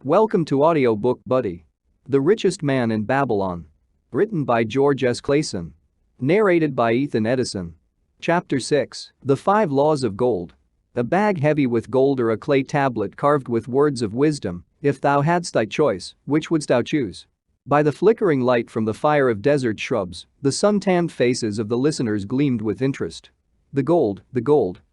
Welcome to Audiobook Buddy. The Richest Man in Babylon. Written by George S. Clason. Narrated by Edison. Chapter 6. The 5 Laws of Gold. A bag heavy with gold or a clay tablet carved with words of wisdom, if thou hadst thy choice, which wouldst thou choose? By the flickering light from the fire of desert shrubs, the sun-tanned faces of the listeners gleamed with interest. The gold,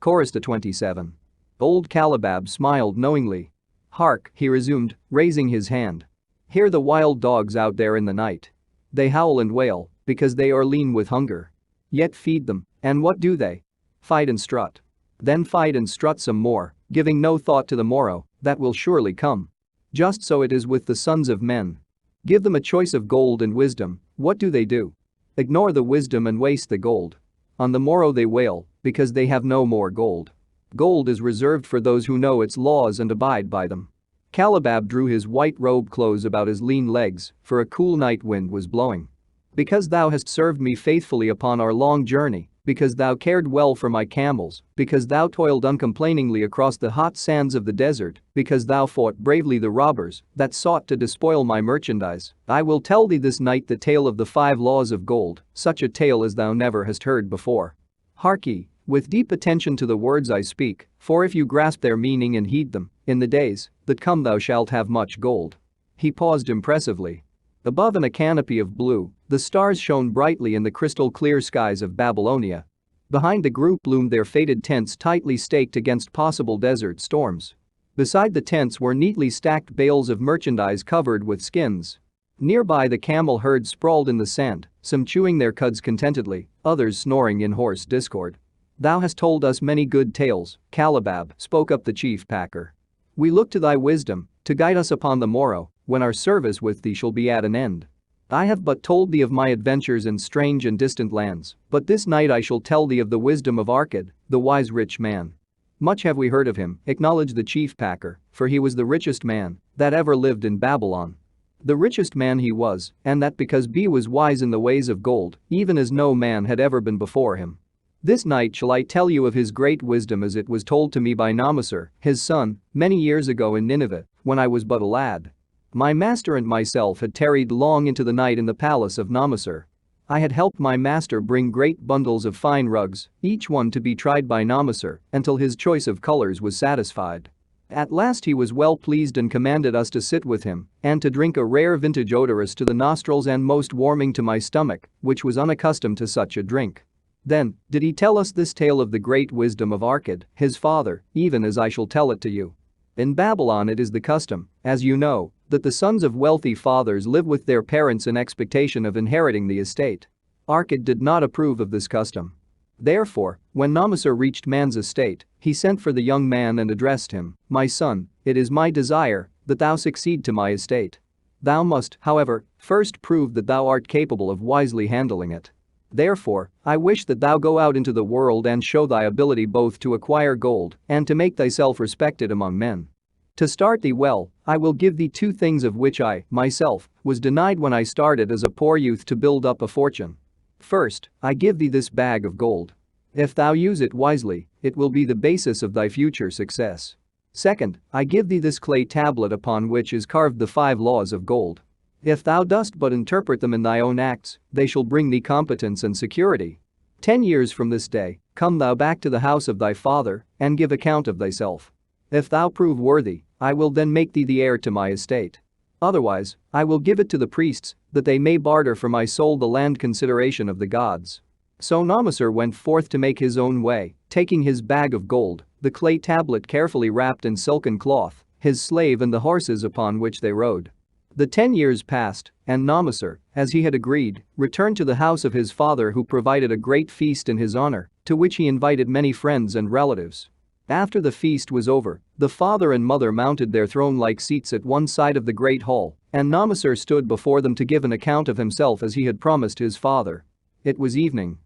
chorused the 27. Old Calabab smiled knowingly. Hark, he resumed, raising his hand. Hear the wild dogs out there in the night. They howl and wail, because they are lean with hunger. Yet feed them, and what do they? Fight and strut. Then fight and strut some more, giving no thought to the morrow, that will surely come. Just so it is with the sons of men. Give them a choice of gold and wisdom, what do? Ignore the wisdom and waste the gold. On the morrow they wail, because they have no more gold. Gold is reserved for those who know its laws and abide by them. Calabab drew his white robe close about his lean legs, for a cool night wind was blowing. Because thou hast served me faithfully upon our long journey, because thou cared well for my camels, because thou toiled uncomplainingly across the hot sands of the desert, because thou fought bravely the robbers that sought to despoil my merchandise, I will tell thee this night the tale of the 5 laws of gold, such a tale as thou never hast heard before. Hark ye, with deep attention to the words I speak, for if you grasp their meaning and heed them, in the days that come thou shalt have much gold. He paused impressively. Above in a canopy of blue, the stars shone brightly in the crystal-clear skies of Babylonia. Behind the group loomed their faded tents tightly staked against possible desert storms. Beside the tents were neatly stacked bales of merchandise covered with skins. Nearby the camel herd sprawled in the sand, some chewing their cuds contentedly, others snoring in hoarse discord. Thou hast told us many good tales, Calabab, spoke up the chief packer. We look to thy wisdom, to guide us upon the morrow, when our service with thee shall be at an end. I have but told thee of my adventures in strange and distant lands, but this night I shall tell thee of the wisdom of Arcad, the wise rich man. Much have we heard of him, acknowledged the chief packer, for he was the richest man that ever lived in Babylon. The richest man he was, and that because he was wise in the ways of gold, even as no man had ever been before him. This night shall I tell you of his great wisdom as it was told to me by Namasar, his son, many years ago in Nineveh, when I was but a lad. My master and myself had tarried long into the night in the palace of Namasar. I had helped my master bring great bundles of fine rugs, each one to be tried by Namasar, until his choice of colors was satisfied. At last he was well pleased and commanded us to sit with him and to drink a rare vintage odorous to the nostrils and most warming to my stomach, which was unaccustomed to such a drink. Then did he tell us this tale of the great wisdom of Arcad, his father, even as I shall tell it to you. In Babylon it is the custom, as you know, that the sons of wealthy fathers live with their parents in expectation of inheriting the estate. Arcad did not approve of this custom. Therefore, when Namasar reached man's estate, he sent for the young man and addressed him, My son, it is my desire that thou succeed to my estate. Thou must, however, first prove that thou art capable of wisely handling it. Therefore, I wish that thou go out into the world and show thy ability both to acquire gold and to make thyself respected among men. To start thee well, I will give thee 2 things of which I, myself, was denied when I started as a poor youth to build up a fortune. First, I give thee this bag of gold. If thou use it wisely, it will be the basis of thy future success. Second, I give thee this clay tablet upon which is carved the 5 laws of gold. If thou dost but interpret them in thy own acts, they shall bring thee competence and security. 10 years from this day, come thou back to the house of thy father and give account of thyself. If thou prove worthy, I will then make thee the heir to my estate. Otherwise, I will give it to the priests, that they may barter for my soul the land consideration of the gods. So Namasar went forth to make his own way, taking his bag of gold, the clay tablet carefully wrapped in silken cloth, his slave and the horses upon which they rode. The 10 years passed, and Namasar, as he had agreed, returned to the house of his father who provided a great feast in his honor, to which he invited many friends and relatives. After the feast was over, the father and mother mounted their throne-like seats at one side of the great hall, and Namasar stood before them to give an account of himself as he had promised his father. It was evening.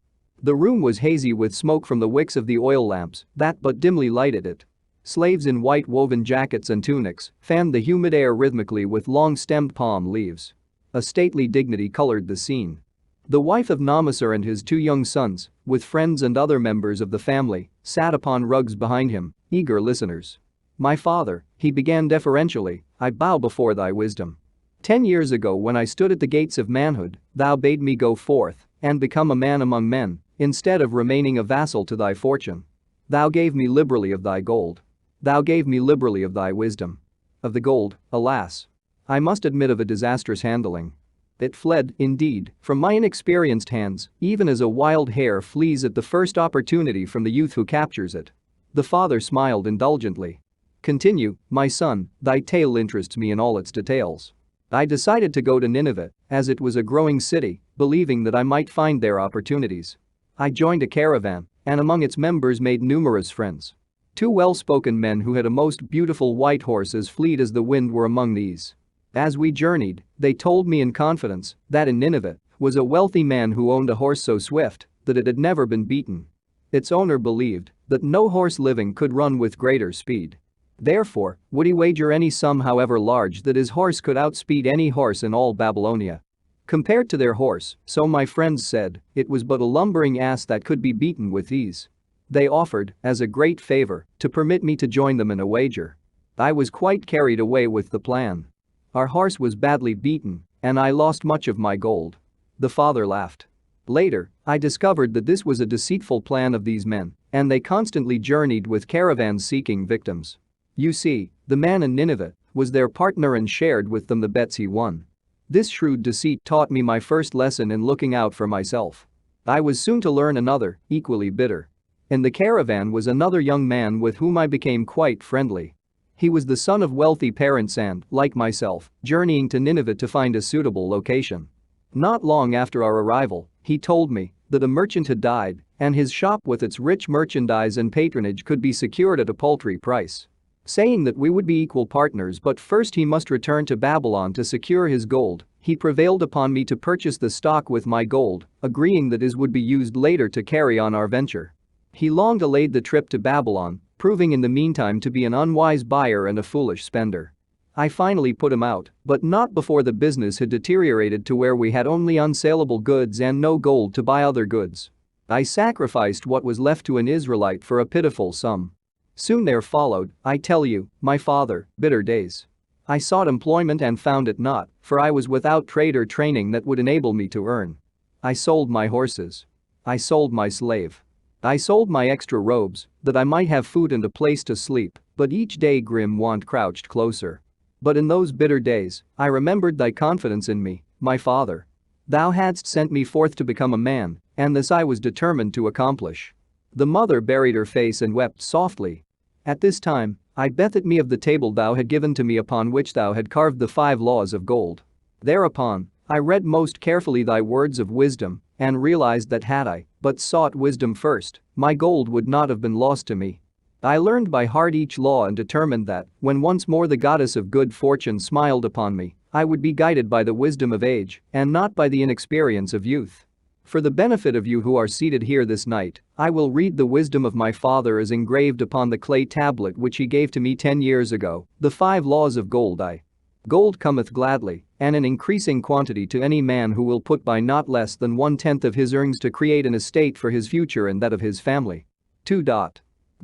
The room was hazy with smoke from the wicks of the oil lamps that but dimly lighted it. Slaves in white woven jackets and tunics fanned the humid air rhythmically with long-stemmed palm leaves. A stately dignity colored the scene. The wife of Namasar and his 2 young sons, with friends and other members of the family, sat upon rugs behind him, eager listeners. My father, he began deferentially, I bow before thy wisdom. 10 years ago when I stood at the gates of manhood, thou bade me go forth and become a man among men, instead of remaining a vassal to thy fortune. Thou gave me liberally of thy gold. Thou gave me liberally of thy wisdom. Of the gold, alas, I must admit of a disastrous handling. It fled, indeed, from my inexperienced hands, even as a wild hare flees at the first opportunity from the youth who captures it. The father smiled indulgently. Continue, my son, thy tale interests me in all its details. I decided to go to Nineveh, as it was a growing city, believing that I might find there opportunities. I joined a caravan, and among its members made numerous friends. 2 well-spoken men who had a most beautiful white horse as fleet as the wind were among these. As we journeyed, they told me in confidence that in Nineveh was a wealthy man who owned a horse so swift that it had never been beaten. Its owner believed that no horse living could run with greater speed. Therefore, would he wager any sum however large that his horse could outspeed any horse in all Babylonia. Compared to their horse, so my friends said, it was but a lumbering ass that could be beaten with ease. They offered, as a great favor, to permit me to join them in a wager. I was quite carried away with the plan. Our horse was badly beaten, and I lost much of my gold. The father laughed. Later, I discovered that this was a deceitful plan of these men, and they constantly journeyed with caravans seeking victims. You see, the man in Nineveh was their partner and shared with them the bets he won. This shrewd deceit taught me my first lesson in looking out for myself. I was soon to learn another, equally bitter. In the caravan was another young man with whom I became quite friendly. He was the son of wealthy parents and, like myself, journeying to Nineveh to find a suitable location. Not long after our arrival, he told me that a merchant had died and his shop with its rich merchandise and patronage could be secured at a paltry price. Saying that we would be equal partners but first he must return to Babylon to secure his gold, he prevailed upon me to purchase the stock with my gold, agreeing that his would be used later to carry on our venture. He long delayed the trip to Babylon, proving in the meantime to be an unwise buyer and a foolish spender. I finally put him out, but not before the business had deteriorated to where we had only unsaleable goods and no gold to buy other goods. I sacrificed what was left to an Israelite for a pitiful sum. Soon there followed, I tell you, my father, bitter days. I sought employment and found it not, for I was without trade or training that would enable me to earn. I sold my horses. I sold my slave. I sold my extra robes, that I might have food and a place to sleep, but each day grim want crouched closer. But in those bitter days, I remembered thy confidence in me, my father. Thou hadst sent me forth to become a man, and this I was determined to accomplish. The mother buried her face and wept softly. At this time, I bethought me of the table thou had given to me upon which thou had carved the 5 laws of gold. Thereupon, I read most carefully thy words of wisdom and realized that had I but sought wisdom first, my gold would not have been lost to me. I learned by heart each law and determined that, when once more the goddess of good fortune smiled upon me, I would be guided by the wisdom of age and not by the inexperience of youth. For the benefit of you who are seated here this night, I will read the wisdom of my father as engraved upon the clay tablet which he gave to me 10 years ago, the 5 laws of gold. Gold cometh gladly, and in increasing quantity to any man who will put by not less than 1/10 of his earnings to create an estate for his future and that of his family. 2.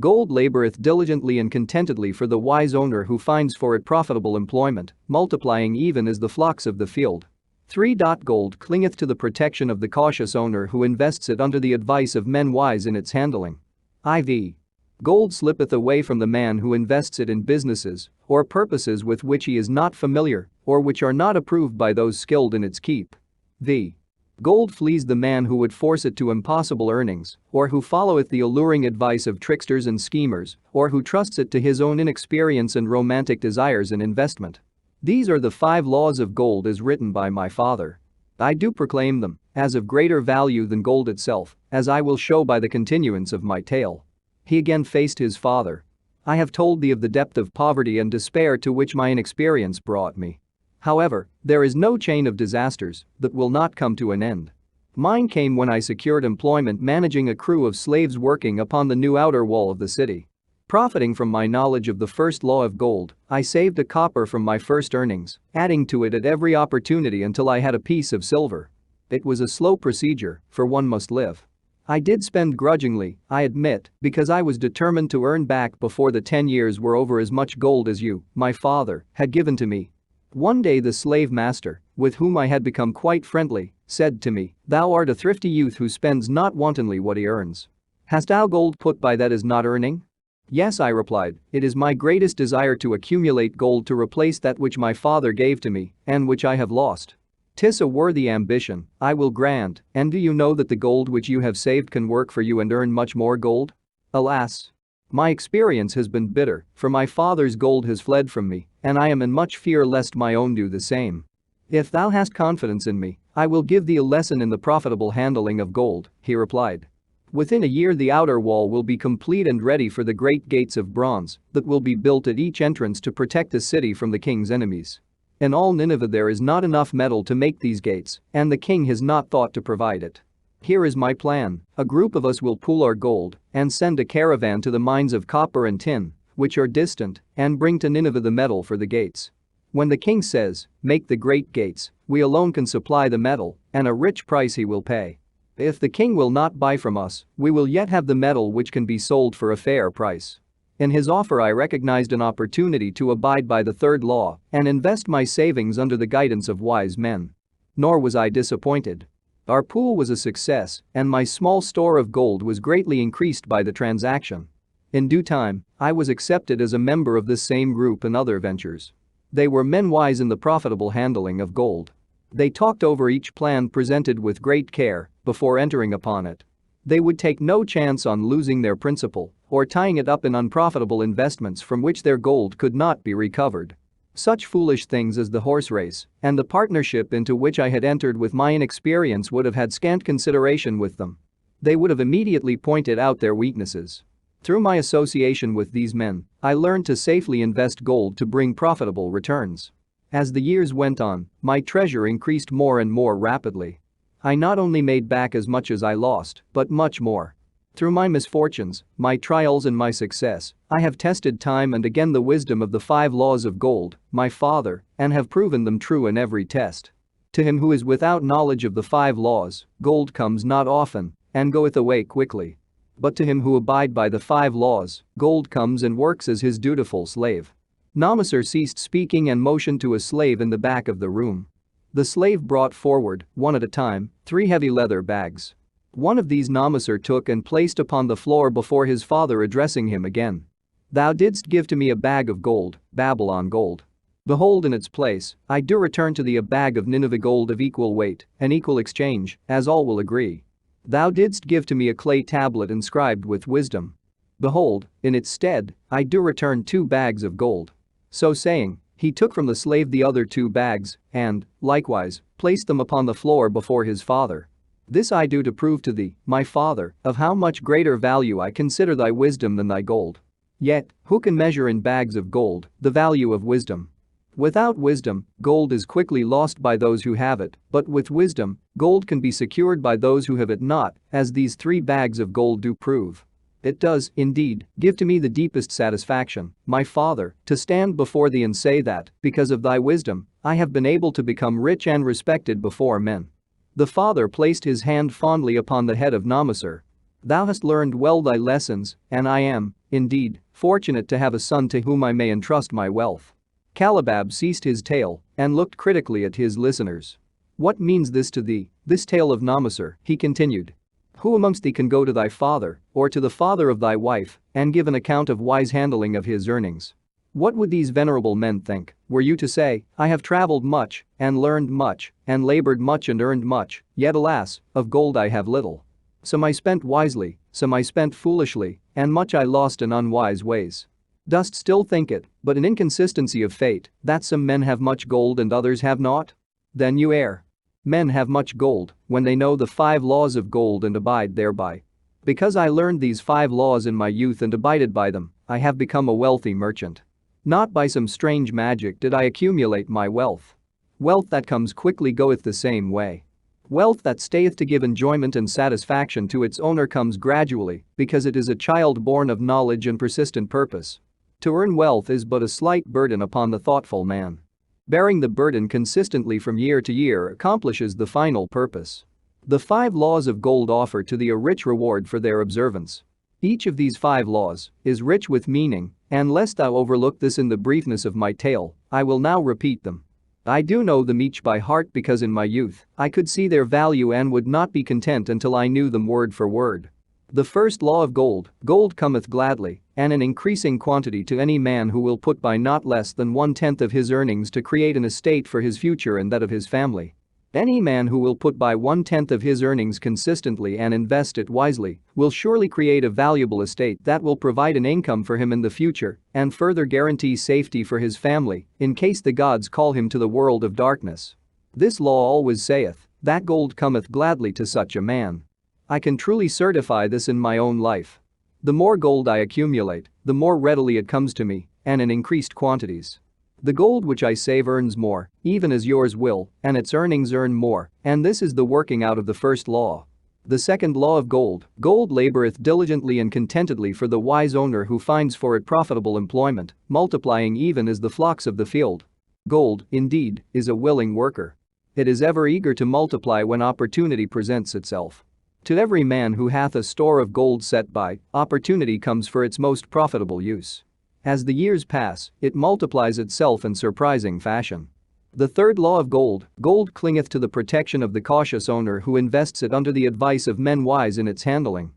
Gold laboreth diligently and contentedly for the wise owner who finds for it profitable employment, multiplying even as the flocks of the field. 3. Gold clingeth to the protection of the cautious owner who invests it under the advice of men wise in its handling. IV. Gold slippeth away from the man who invests it in businesses or purposes with which he is not familiar or which are not approved by those skilled in its keep. V. Gold flees the man who would force it to impossible earnings or who followeth the alluring advice of tricksters and schemers or who trusts it to his own inexperience and romantic desires in investment. These are the 5 laws of gold as written by my father. I do proclaim them as of greater value than gold itself, as I will show by the continuance of my tale. He again faced his father. I have told thee of the depth of poverty and despair to which my inexperience brought me. However, there is no chain of disasters that will not come to an end. Mine came when I secured employment managing a crew of slaves working upon the new outer wall of the city. Profiting from my knowledge of the first law of gold, I saved a copper from my first earnings, adding to it at every opportunity until I had a piece of silver. It was a slow procedure, for one must live. I did spend grudgingly, I admit, because I was determined to earn back before the 10 years were over as much gold as you, my father, had given to me. One day the slave master, with whom I had become quite friendly, said to me, "Thou art a thrifty youth who spends not wantonly what he earns. Hast thou gold put by that is not earning?" "Yes," I replied, "it is my greatest desire to accumulate gold to replace that which my father gave to me and which I have lost." "'Tis a worthy ambition, I will grant, and do you know that the gold which you have saved can work for you and earn much more gold?" Alas! My experience has been bitter, for my father's gold has fled from me, and I am in much fear lest my own do the same. "If thou hast confidence in me, I will give thee a lesson in the profitable handling of gold," he replied. "Within a year the outer wall will be complete and ready for the great gates of bronze that will be built at each entrance to protect the city from the king's enemies. In all Nineveh there is not enough metal to make these gates, and the king has not thought to provide it. Here is my plan, a group of us will pool our gold and send a caravan to the mines of copper and tin, which are distant, and bring to Nineveh the metal for the gates. When the king says, 'Make the great gates,' we alone can supply the metal, and a rich price he will pay. If the king will not buy from us, we will yet have the metal which can be sold for a fair price." In his offer I recognized an opportunity to abide by the third law and invest my savings under the guidance of wise men. Nor was I disappointed. Our pool was a success, and my small store of gold was greatly increased by the transaction. In due time, I was accepted as a member of this same group and other ventures. They were men wise in the profitable handling of gold. They talked over each plan presented with great care before entering upon it. They would take no chance on losing their principal or tying it up in unprofitable investments from which their gold could not be recovered. Such foolish things as the horse race and the partnership into which I had entered with my inexperience would have had scant consideration with them. They would have immediately pointed out their weaknesses. Through my association with these men, I learned to safely invest gold to bring profitable returns. As the years went on, my treasure increased more and more rapidly. I not only made back as much as I lost, but much more. Through my misfortunes, my trials and my success, I have tested time and again the wisdom of the 5 laws of gold, my father, and have proven them true in every test. To him who is without knowledge of the 5 laws, gold comes not often and goeth away quickly. But to him who abide by the 5 laws, gold comes and works as his dutiful slave." Namasar ceased speaking and motioned to a slave in the back of the room. The slave brought forward, one at a time, 3 heavy leather bags. One of these Namasar took and placed upon the floor before his father, addressing him again. "Thou didst give to me a bag of gold, Babylon gold. Behold, in its place, I do return to thee a bag of Nineveh gold of equal weight and equal exchange, as all will agree. Thou didst give to me a clay tablet inscribed with wisdom. Behold, in its stead, I do return 2 bags of gold." So saying, he took from the slave the other 2 bags and, likewise, placed them upon the floor before his father. "This I do to prove to thee, my father, of how much greater value I consider thy wisdom than thy gold. Yet, who can measure in bags of gold the value of wisdom? Without wisdom, gold is quickly lost by those who have it, but with wisdom, gold can be secured by those who have it not, as these 3 bags of gold do prove. It does, indeed, give to me the deepest satisfaction, my father, to stand before thee and say that, because of thy wisdom, I have been able to become rich and respected before men." The father placed his hand fondly upon the head of Namasar. "Thou hast learned well thy lessons, and I am, indeed, fortunate to have a son to whom I may entrust my wealth." Calabab ceased his tale and looked critically at his listeners. "What means this to thee, this tale of Namasar?" he continued. "Who amongst thee can go to thy father, or to the father of thy wife, and give an account of wise handling of his earnings? What would these venerable men think, were you to say, 'I have traveled much, and learned much, and labored much and earned much, yet alas, of gold I have little. Some I spent wisely, some I spent foolishly, and much I lost in unwise ways.' Dost still think it, but an inconsistency of fate, that some men have much gold and others have not? Then you err. Men have much gold when they know the 5 laws of gold and abide thereby. Because I learned these 5 laws in my youth and abided by them, I have become a wealthy merchant. Not by some strange magic did I accumulate my wealth. Wealth that comes quickly goeth the same way. Wealth that stayeth to give enjoyment and satisfaction to its owner comes gradually, because it is a child born of knowledge and persistent purpose. To earn wealth is but a slight burden upon the thoughtful man. Bearing the burden consistently from year to year accomplishes the final purpose. The 5 laws of gold offer to thee a rich reward for their observance. Each of these 5 laws is rich with meaning, and lest thou overlook this in the briefness of my tale, I will now repeat them. I do know them each by heart because in my youth I could see their value and would not be content until I knew them word for word. The first law of gold: gold cometh gladly, and in increasing quantity to any man who will put by not less than 1/10 of his earnings to create an estate for his future and that of his family. Any man who will put by 1/10 of his earnings consistently and invest it wisely will surely create a valuable estate that will provide an income for him in the future and further guarantee safety for his family in case the gods call him to the world of darkness. This law always saith that gold cometh gladly to such a man. I can truly certify this in my own life. The more gold I accumulate, the more readily it comes to me, and in increased quantities. The gold which I save earns more, even as yours will, and its earnings earn more, and this is the working out of the first law. The second law of gold: gold laboreth diligently and contentedly for the wise owner who finds for it profitable employment, multiplying even as the flocks of the field. Gold, indeed, is a willing worker. It is ever eager to multiply when opportunity presents itself. To every man who hath a store of gold set by, opportunity comes for its most profitable use. As the years pass, it multiplies itself in surprising fashion. The third law of gold: gold clingeth to the protection of the cautious owner who invests it under the advice of men wise in its handling.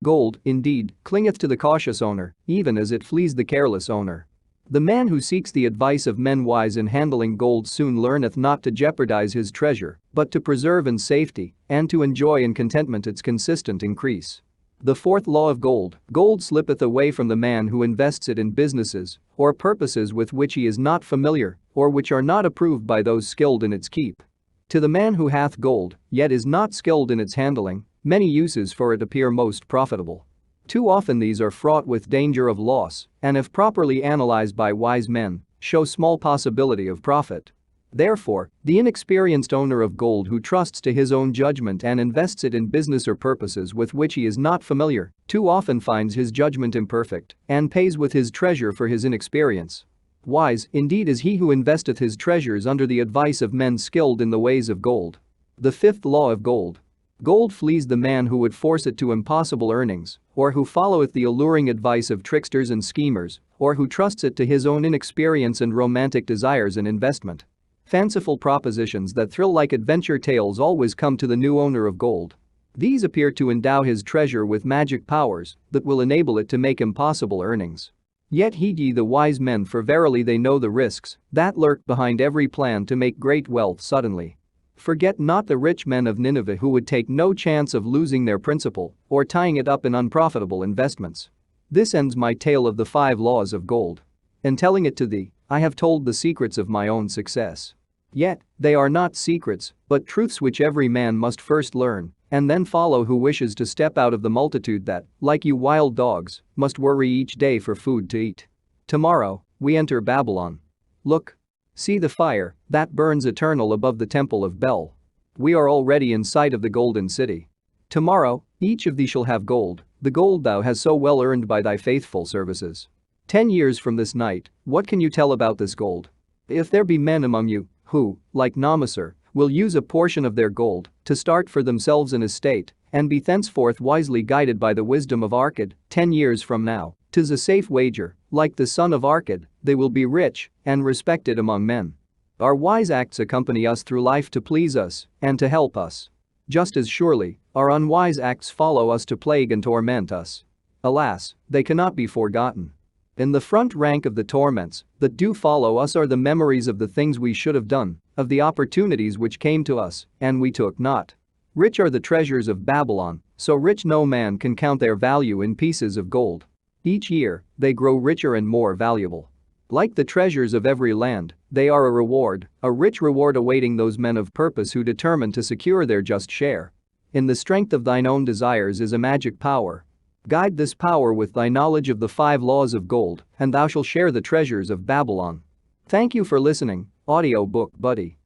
Gold, indeed, clingeth to the cautious owner, even as it flees the careless owner. The man who seeks the advice of men wise in handling gold soon learneth not to jeopardize his treasure, but to preserve in safety and to enjoy in contentment its consistent increase. The fourth law of gold: gold slippeth away from the man who invests it in businesses or purposes with which he is not familiar or which are not approved by those skilled in its keep. To the man who hath gold, yet is not skilled in its handling, many uses for it appear most profitable. Too often these are fraught with danger of loss, and if properly analyzed by wise men, show small possibility of profit. Therefore, the inexperienced owner of gold who trusts to his own judgment and invests it in business or purposes with which he is not familiar, too often finds his judgment imperfect and pays with his treasure for his inexperience. Wise, indeed, is he who investeth his treasures under the advice of men skilled in the ways of gold. The fifth law of gold: gold flees the man who would force it to impossible earnings, or who followeth the alluring advice of tricksters and schemers, or who trusts it to his own inexperience and romantic desires in investment. Fanciful propositions that thrill like adventure tales always come to the new owner of gold. These appear to endow his treasure with magic powers that will enable it to make impossible earnings. Yet heed ye the wise men, for verily they know the risks that lurk behind every plan to make great wealth suddenly. Forget not the rich men of Nineveh who would take no chance of losing their principal or tying it up in unprofitable investments. This ends my tale of the 5 laws of gold. In telling it to thee, I have told the secrets of my own success. Yet, they are not secrets, but truths which every man must first learn and then follow who wishes to step out of the multitude that, like you wild dogs, must worry each day for food to eat. Tomorrow, we enter Babylon. Look. See the fire that burns eternal above the temple of Bel. We are already in sight of the golden city. Tomorrow, each of thee shall have gold, the gold thou hast so well earned by thy faithful services. 10 years from this night, what can you tell about this gold? If there be men among you who, like Namasar, will use a portion of their gold to start for themselves an estate and be thenceforth wisely guided by the wisdom of Arcad, 10 years from now, 'tis a safe wager, like the son of Arcad, they will be rich and respected among men. Our wise acts accompany us through life to please us and to help us. Just as surely, our unwise acts follow us to plague and torment us. Alas, they cannot be forgotten. In the front rank of the torments that do follow us are the memories of the things we should have done, of the opportunities which came to us and we took not. Rich are the treasures of Babylon, so rich no man can count their value in pieces of gold. Each year, they grow richer and more valuable. Like the treasures of every land, they are a rich reward awaiting those men of purpose who determine to secure their just share. In the strength of thine own desires is a magic power. Guide this power with thy knowledge of the 5 laws of gold, and thou shalt share the treasures of Babylon. Thank you for listening, Audiobook Buddy.